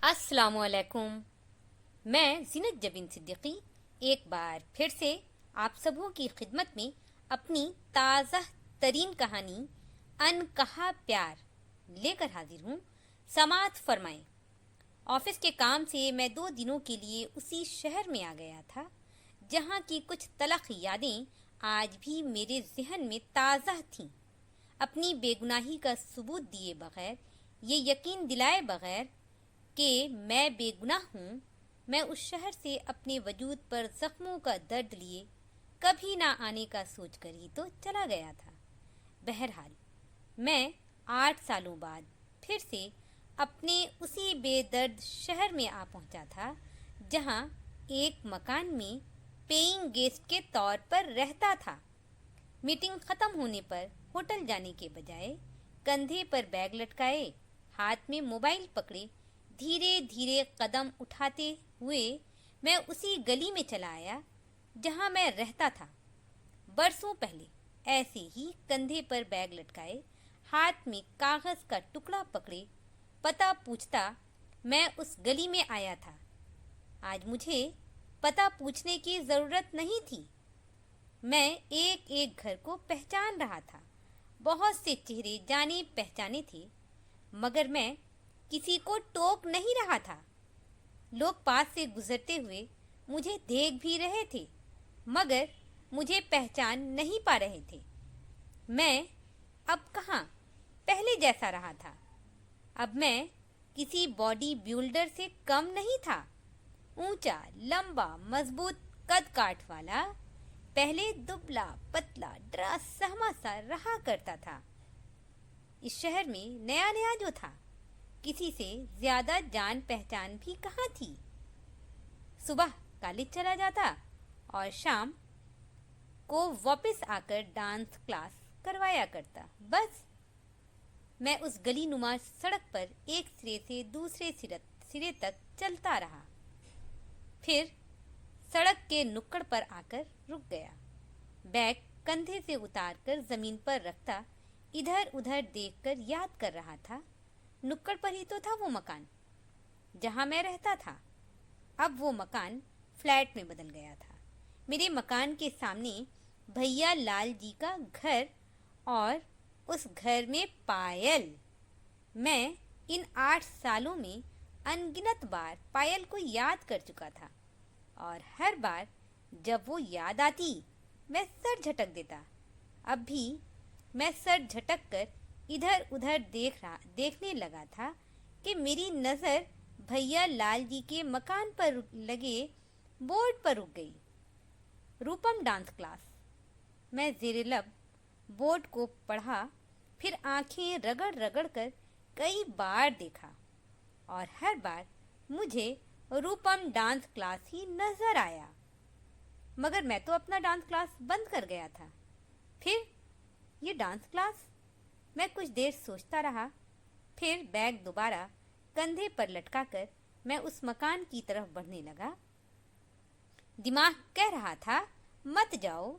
अस्सलामुअलैकुम। मैं ज़ीनत जबीन सिद्दीकी एक बार फिर से आप सबों की खिदमत में अपनी ताज़ा तरीन कहानी अनकहा प्यार लेकर हाजिर हूँ। समाअत फरमाएं। ऑफिस के काम से मैं 2 दिनों के लिए उसी शहर में आ गया था जहाँ की कुछ तलख यादें आज भी मेरे जहन में ताज़ा थीं। अपनी बेगुनाही का सबूत दिए बगैर, ये यकीन दिलाए बगैर कि मैं बेगुनाह हूँ, मैं उस शहर से अपने वजूद पर जख्मों का दर्द लिए कभी ना आने का सोचकर ही तो चला गया था। बहरहाल मैं 8 सालों बाद फिर से अपने उसी बेदर्द शहर में आ पहुँचा था जहाँ एक मकान में पेइंग गेस्ट के तौर पर रहता था। मीटिंग ख़त्म होने पर होटल जाने के बजाय कंधे पर बैग लटकाए, हाथ में मोबाइल पकड़े, धीरे धीरे कदम उठाते हुए मैं उसी गली में चला आया जहां मैं रहता था। बरसों पहले ऐसे ही कंधे पर बैग लटकाए, हाथ में कागज का टुकड़ा पकड़े, पता पूछता मैं उस गली में आया था। आज मुझे पता पूछने की जरूरत नहीं थी। मैं एक एक घर को पहचान रहा था। बहुत से चेहरे जाने पहचाने थे, मगर मैं किसी को टोक नहीं रहा था। लोग पास से गुजरते हुए मुझे देख भी रहे थे, मगर मुझे पहचान नहीं पा रहे थे। मैं अब कहाँ पहले जैसा रहा था। अब मैं किसी बॉडी बिल्डर से कम नहीं था। ऊंचा, लंबा, मजबूत कद काठ वाला, पहले दुबला पतला डरा सहमा सा रहा करता था। इस शहर में नया नया जो था, किसी से ज्यादा जान पहचान भी कहाँ थी। सुबह कॉलेज चला जाता और शाम को वापस आकर डांस क्लास करवाया करता। बस मैं उस गली नुमा सड़क पर एक सिरे से दूसरे सिरे तक चलता रहा, फिर सड़क के नुक्कड़ पर आकर रुक गया। बैग कंधे से उतारकर जमीन पर रखता इधर उधर देखकर याद कर रहा था। नुक्कड़ पर ही तो था वो मकान जहां मैं रहता था। अब वो मकान फ्लैट में बदल गया था। मेरे मकान के सामने भैया लाल जी का घर और उस घर में पायल। मैं इन 8 सालों में अनगिनत बार पायल को याद कर चुका था और हर बार जब वो याद आती मैं सर झटक देता। अब भी मैं सर झटक कर इधर उधर देखने लगा था कि मेरी नज़र भैया लाल जी के मकान पर लगे बोर्ड पर रुक गई। रूपम डांस क्लास। मैं ज़ेरे लब बोर्ड को पढ़ा, फिर आंखें रगड़ रगड़ कर कई बार देखा और हर बार मुझे रूपम डांस क्लास ही नजर आया। मगर मैं तो अपना डांस क्लास बंद कर गया था। फिर ये डांस क्लास? मैं कुछ देर सोचता रहा, फिर बैग दोबारा कंधे पर लटकाकर मैं उस मकान की तरफ बढ़ने लगा। दिमाग कह रहा था मत जाओ,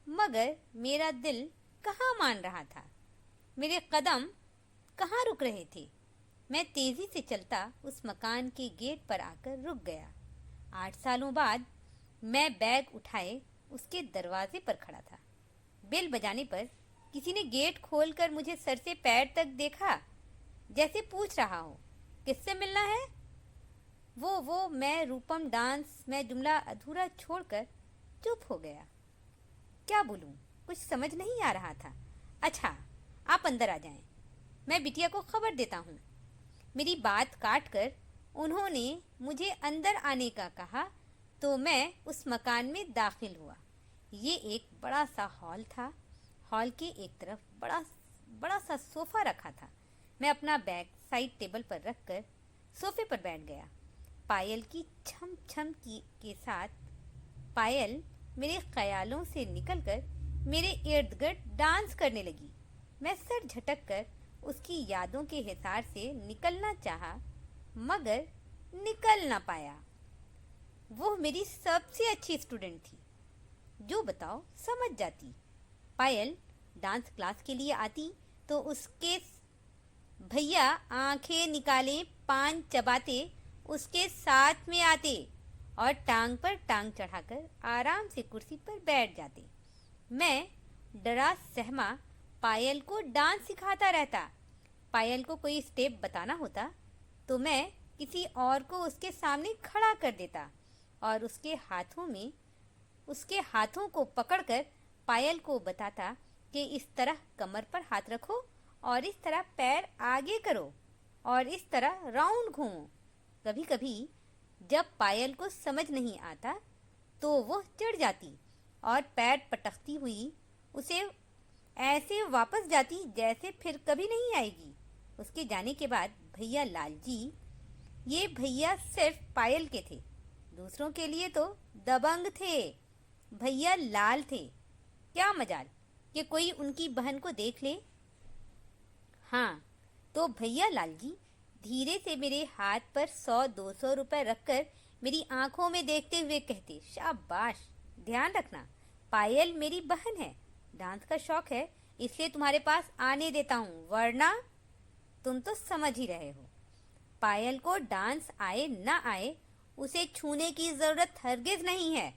मगर मेरा दिल कहाँ मान रहा था। मेरे कदम कहाँ रुक रहे थे। मैं तेजी से चलता उस मकान के गेट पर आकर रुक गया। 8 सालों बाद मैं बैग उठाए उसके दरवाजे पर खड़ा था। बेल बजाने पर किसी ने गेट खोलकर मुझे सर से पैर तक देखा, जैसे पूछ रहा हो किससे मिलना है। वो मैं रूपम डांस में जुमला अधूरा छोड़कर चुप हो गया। क्या बोलूं, कुछ समझ नहीं आ रहा था। अच्छा, आप अंदर आ जाएं, मैं बिटिया को खबर देता हूँ। मेरी बात काट कर उन्होंने मुझे अंदर आने का कहा तो मैं उस मकान में दाखिल हुआ। ये एक बड़ा सा हॉल था। हॉल के एक तरफ बड़ा सा सोफा रखा था। मैं अपना बैग साइड टेबल पर रखकर सोफे पर बैठ गया। पायल की छम छम के साथ पायल मेरे ख्यालों से निकलकर मेरे इर्द गिर्द डांस करने लगी। मैं सर झटक कर उसकी यादों के हिसार से निकलना चाहा, मगर निकल ना पाया। वो मेरी सबसे अच्छी स्टूडेंट थी, जो बताओ समझ जाती। पायल डांस क्लास के लिए आती तो उसके भैया आंखें निकाले पान चबाते उसके साथ में आते और टांग पर टांग चढ़ाकर आराम से कुर्सी पर बैठ जाते। मैं डरा सहमा पायल को डांस सिखाता रहता। पायल को कोई स्टेप बताना होता तो मैं किसी और को उसके सामने खड़ा कर देता और उसके हाथों को पकड़कर पायल को बताता कि इस तरह कमर पर हाथ रखो और इस तरह पैर आगे करो और इस तरह राउंड घूमो। कभी कभी जब पायल को समझ नहीं आता तो वो चिढ़ जाती और पैर पटकती हुई उसे ऐसे वापस जाती जैसे फिर कभी नहीं आएगी। उसके जाने के बाद भैया लालजी, ये भैया सिर्फ पायल के थे, दूसरों के लिए तो दबंग थे। भैया लाल थे। क्या मजाल कि कोई उनकी बहन को देख ले। हाँ, तो भैया लालजी धीरे से मेरे हाथ पर 100-200 रुपए रखकर मेरी आंखों में देखते हुए कहते, शाबाश, ध्यान रखना, पायल मेरी बहन है, डांस का शौक है इसलिए तुम्हारे पास आने देता हूँ, वरना तुम तो समझ ही रहे हो। पायल को डांस आए ना आए उसे छूने की जरूरत हरगिज नहीं है।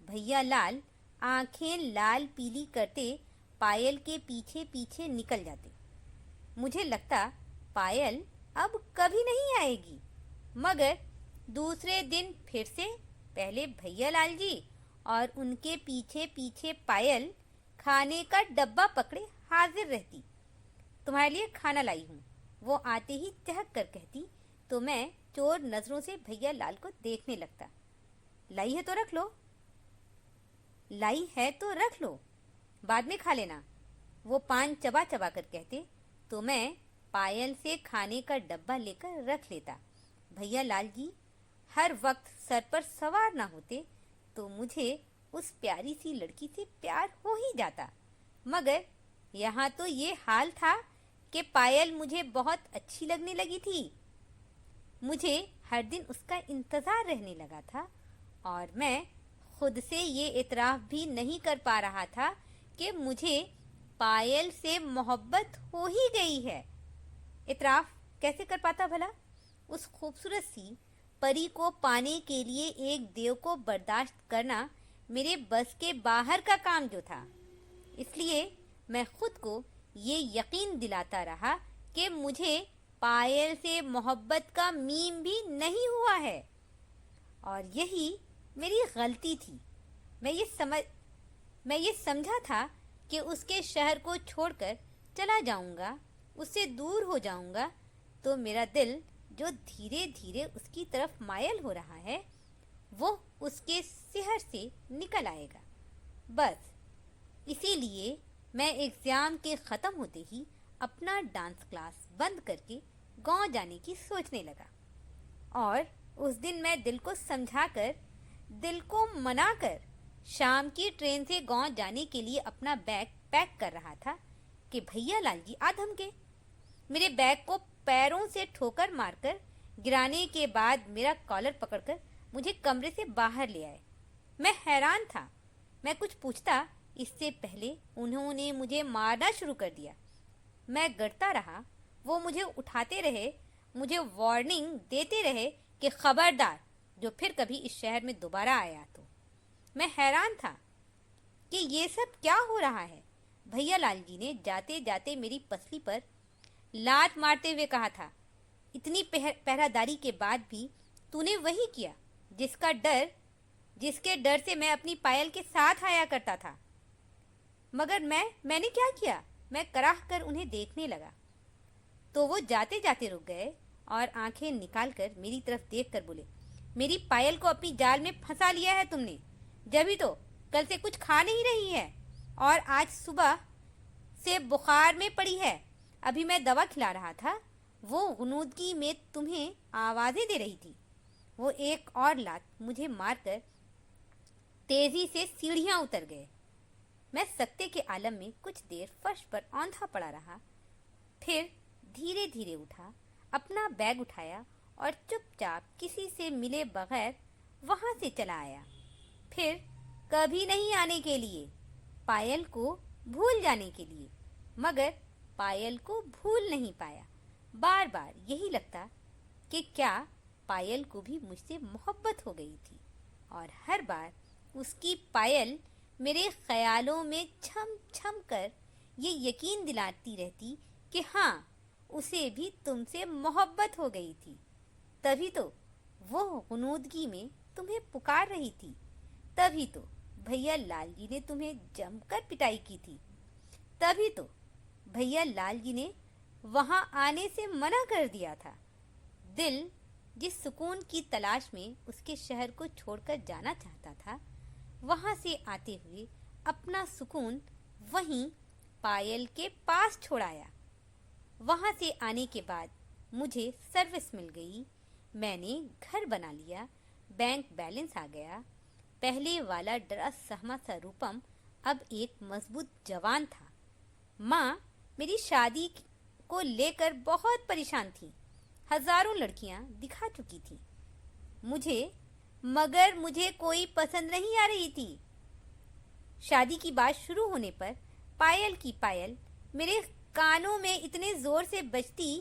भैया लाल आंखें लाल पीली करते पायल के पीछे पीछे निकल जाते। मुझे लगता पायल अब कभी नहीं आएगी, मगर दूसरे दिन फिर से पहले भैया लाल जी और उनके पीछे पीछे पायल खाने का डब्बा पकड़े हाजिर रहती। तुम्हारे लिए खाना लाई हूँ, वो आते ही चहक कर कहती तो मैं चोर नजरों से भैया लाल को देखने लगता। लाई है तो रख लो, लाई है तो रख लो, बाद में खा लेना, वो पान चबा चबा कर कहते तो मैं पायल से खाने का डब्बा लेकर रख लेता। भैया लाल जी हर वक्त सर पर सवार ना होते तो मुझे उस प्यारी सी लड़की से प्यार हो ही जाता, मगर यहाँ तो ये हाल था कि पायल मुझे बहुत अच्छी लगने लगी थी। मुझे हर दिन उसका इंतजार रहने लगा था और मैं खुद से ये इतराफ भी नहीं कर पा रहा था कि मुझे पायल से मोहब्बत हो ही गई है। इतराफ कैसे कर पाता भला? उस खूबसूरत सी परी को पाने के लिए एक देव को बर्दाश्त करना मेरे बस के बाहर का काम जो था। इसलिए मैं खुद को ये यकीन दिलाता रहा कि मुझे पायल से मोहब्बत का मीम भी नहीं हुआ है और यही मेरी गलती थी। मैं ये समझा था कि उसके शहर को छोड़कर चला जाऊंगा, उससे दूर हो जाऊंगा तो मेरा दिल जो धीरे धीरे उसकी तरफ मायल हो रहा है वो उसके सिहर से निकल आएगा। बस इसीलिए मैं एग्ज़ाम के ख़त्म होते ही अपना डांस क्लास बंद करके गांव जाने की सोचने लगा और उस दिन मैं दिल को समझाकर, दिल को मनाकर शाम की ट्रेन से गांव जाने के लिए अपना बैग पैक कर रहा था कि भैया लालजी आ धमके। मेरे बैग को पैरों से ठोकर मारकर गिराने के बाद मेरा कॉलर पकड़कर मुझे कमरे से बाहर ले आए। मैं हैरान था। मैं कुछ पूछता इससे पहले उन्होंने मुझे मारना शुरू कर दिया। मैं डरता रहा। वो मुझे उठाते रहे, मुझे वार्निंग देते रहे कि खबरदार जो फिर कभी इस शहर में दोबारा आया तो। मैं हैरान था कि ये सब क्या हो रहा है। भैया लालजी ने जाते जाते मेरी पसली पर लात मारते हुए कहा था, इतनी पहरादारी के बाद भी तूने वही किया जिसके डर से मैं अपनी पायल के साथ आया करता था। मगर मैंने क्या किया? मैं कराह कर उन्हें देखने लगा तो वो जाते जाते रुक गए और आंखें निकालकर मेरी तरफ देखकर बोले, मेरी पायल को अपनी जाल में फंसा लिया है तुमने, जभी तो कल से कुछ खा नहीं रही है और आज सुबह से बुखार में पड़ी है। अभी मैं दवा खिला रहा था, वो गुनूदगी में तुम्हें आवाज़ें दे रही थी। वो एक और लात मुझे मारकर तेजी से सीढ़ियां उतर गए। मैं सकते के आलम में कुछ देर फर्श पर औंधा पड़ा रहा, फिर धीरे धीरे उठा, अपना बैग उठाया और चुपचाप किसी से मिले बगैर वहां से चला आया। फिर कभी नहीं आने के लिए, पायल को भूल जाने के लिए, मगर पायल को भूल नहीं पाया। बार बार यही लगता कि क्या पायल को भी मुझसे मोहब्बत हो गई थी और हर बार उसकी पायल मेरे ख्यालों में छम छम कर ये यकीन दिलाती रहती कि हाँ, उसे भी तुमसे मोहब्बत हो गई थी। तभी तो वो गुनूदगी में तुम्हें पुकार रही थी। तभी तो भैया लाल जी ने तुम्हें जमकर पिटाई की थी। तभी तो भैया लाल जी ने वहां आने से मना कर दिया था। दिल जिस सुकून की तलाश में उसके शहर को छोड़कर जाना चाहता था, वहां से आते हुए अपना सुकून वहीं पायल के पास छोड़ाया। वहां से आने के बाद मुझे सर्विस मिल गई, मैंने घर बना लिया, बैंक बैलेंस आ गया। पहले वाला डरा सहमा सा रूपम अब एक मजबूत जवान था। माँ मेरी शादी को लेकर बहुत परेशान थी। हजारों लड़कियां दिखा चुकी थी मुझे, मगर मुझे कोई पसंद नहीं आ रही थी। शादी की बात शुरू होने पर पायल की पायल मेरे कानों में इतने जोर से बजती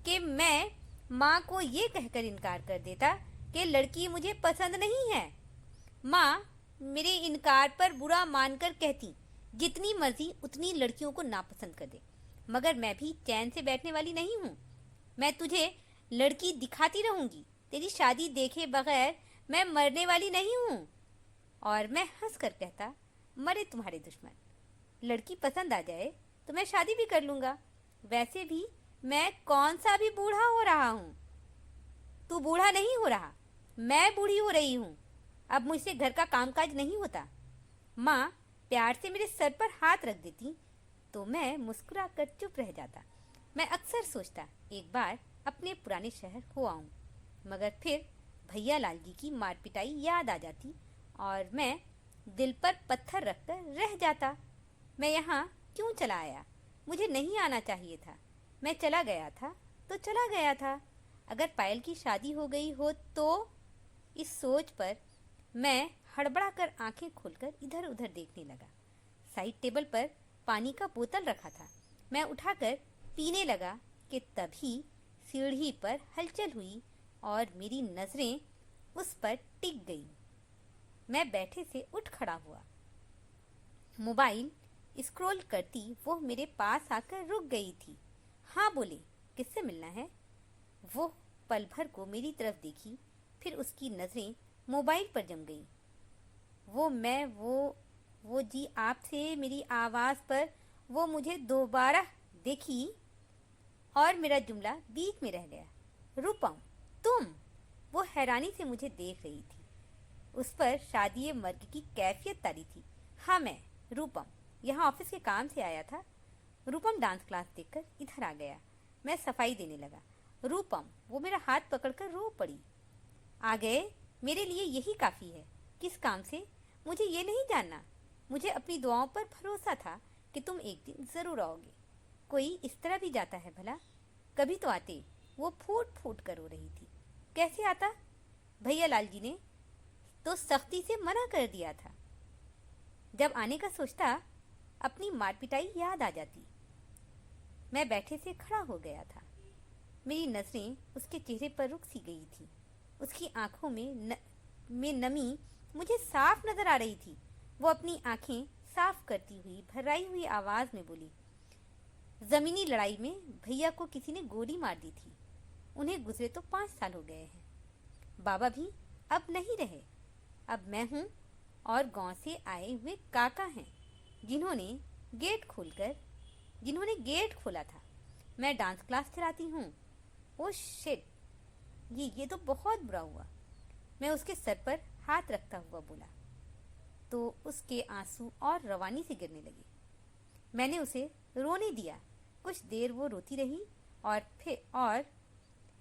कि मैं माँ को ये कहकर इनकार कर देता कि लड़की मुझे पसंद नहीं है। माँ मेरे इनकार पर बुरा मानकर कहती, जितनी मर्जी उतनी लड़कियों को नापसंद कर दे, मगर मैं भी चैन से बैठने वाली नहीं हूँ। मैं तुझे लड़की दिखाती रहूंगी, तेरी शादी देखे बगैर मैं मरने वाली नहीं हूँ। और मैं हंस कर कहता, मरे तुम्हारे दुश्मन, लड़की पसंद आ जाए तो मैं शादी भी कर लूंगा। वैसे भी मैं कौन सा भी बूढ़ा हो रहा हूँ, तू बूढ़ा नहीं हो रहा, मैं बूढ़ी हो रही हूँ। अब मुझसे घर का कामकाज नहीं होता। माँ प्यार से मेरे सर पर हाथ रख देती तो मैं मुस्कुरा कर चुप रह जाता। मैं अक्सर सोचता एक बार अपने पुराने शहर हो आऊं, मगर फिर भैया लाल जी की मार पिटाई याद आ जाती और मैं दिल पर पत्थर रखकर रह जाता। मैं यहाँ क्यों चला आया? मुझे नहीं आना चाहिए था। मैं चला गया था तो चला गया था। अगर पायल की शादी हो गई हो तो? इस सोच पर मैं हड़बड़ा कर आंखें खोलकर इधर उधर देखने लगा। साइड टेबल पर पानी का बोतल रखा था। मैं उठाकर पीने लगा कि तभी सीढ़ी पर हलचल हुई और मेरी नजरें उस पर टिक गई। मैं बैठे से उठ खड़ा हुआ। मोबाइल स्क्रॉल करती वो मेरे पास आकर रुक गई थी। हाँ बोले, किससे मिलना है? वो पल भर को मेरी तरफ देखी, फिर उसकी नजरें मोबाइल पर जम गई। वो जी आपसे मेरी आवाज पर वो मुझे दोबारा देखी और मेरा जुमला बीच में रह गया। रूपम, तुम? वो हैरानी से मुझे देख रही थी। उस पर शादी मर्ग की कैफियत तारी थी। हाँ मैं रूपम, यहाँ ऑफिस के काम से आया था। रूपम डांस क्लास देखकर इधर आ गया। मैं सफाई देने लगा। रूपम, वो मेरा हाथ पकड़कर रो पड़ी। आ गए? मेरे लिए यही काफी है। किस काम से? मुझे ये नहीं जानना। मुझे अपनी दुआओं पर भरोसा था कि तुम एक दिन जरूर आओगे। कोई इस तरह भी जाता है भला? कभी तो आते। वो फूट फूट कर रो रही थी। कैसे आता? भैया लाल जी ने तो सख्ती से मना कर दिया था। जब आने का सोचता अपनी मार पिटाई याद आ जाती। मैं बैठे से खड़ा हो गया था। मेरी नजरें उसके चेहरे पर रुक सी गई थी। उसकी आंखों में नमी मुझे साफ नजर आ रही थी। वो अपनी आंखें साफ करती हुई भर्राई हुई आवाज में बोली, जमीनी लड़ाई में भैया को किसी ने गोली मार दी थी। उन्हें गुजरे तो 5 साल हो गए हैं। बाबा भी अब नहीं रहे। अब मैं हूँ और गांव से आए हुए काका हैं जिन्होंने गेट खोला था। मैं डांस क्लास चलाती हूँ। ओ शिट, ये तो बहुत बुरा हुआ। मैं उसके सर पर हाथ रखता हुआ बोला तो उसके आंसू और रवानी से गिरने लगे। मैंने उसे रोने दिया। कुछ देर वो रोती रही और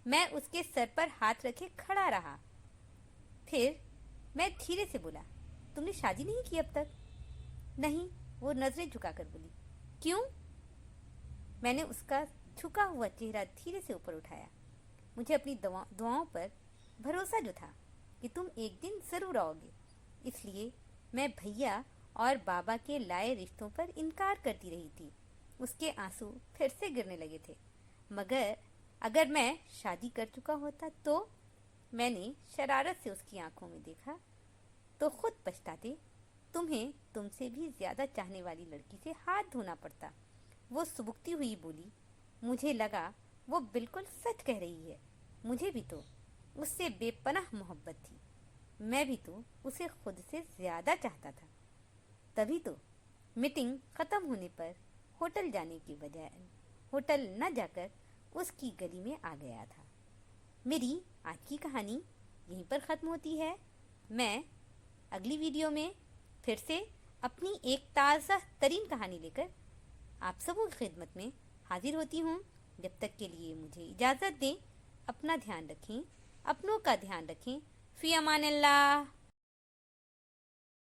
मैं उसके सर पर हाथ रखे खड़ा रहा। फिर मैं धीरे से बोला, तुमने शादी नहीं की अब तक? नहीं, वो नजरें झुकाकर बोली। क्यों? मैंने उसका झुका हुआ चेहरा धीरे से ऊपर उठाया। मुझे अपनी दुआओं पर भरोसा जो था कि तुम एक दिन जरूर आओगे, इसलिए मैं भैया और बाबा के लाए रिश्तों पर इनकार करती रही थी। उसके आंसू फिर से गिरने लगे थे। मगर अगर मैं शादी कर चुका होता तो? मैंने शरारत से उसकी आंखों में देखा तो खुद पछताते तुम्हें तुमसे भी ज्यादा चाहने वाली लड़की से हाथ धोना पड़ता। वो सुबुकती हुई बोली। मुझे लगा वो बिल्कुल सच कह रही है। मुझे भी तो उससे बेपनाह मोहब्बत थी। मैं भी तो उसे खुद से ज्यादा चाहता था। तभी तो मीटिंग खत्म होने पर होटल जाने की बजाय होटल न जाकर उसकी गली में आ गया था। मेरी आज की कहानी यहीं पर ख़त्म होती है। मैं अगली वीडियो में फिर से अपनी एक ताज़ा तरीन कहानी लेकर आप सबों की खिदमत में हाजिर होती हूँ। जब तक के लिए मुझे इजाज़त दें। अपना ध्यान रखें, अपनों का ध्यान रखें। फ़ी अमानिल्लाह।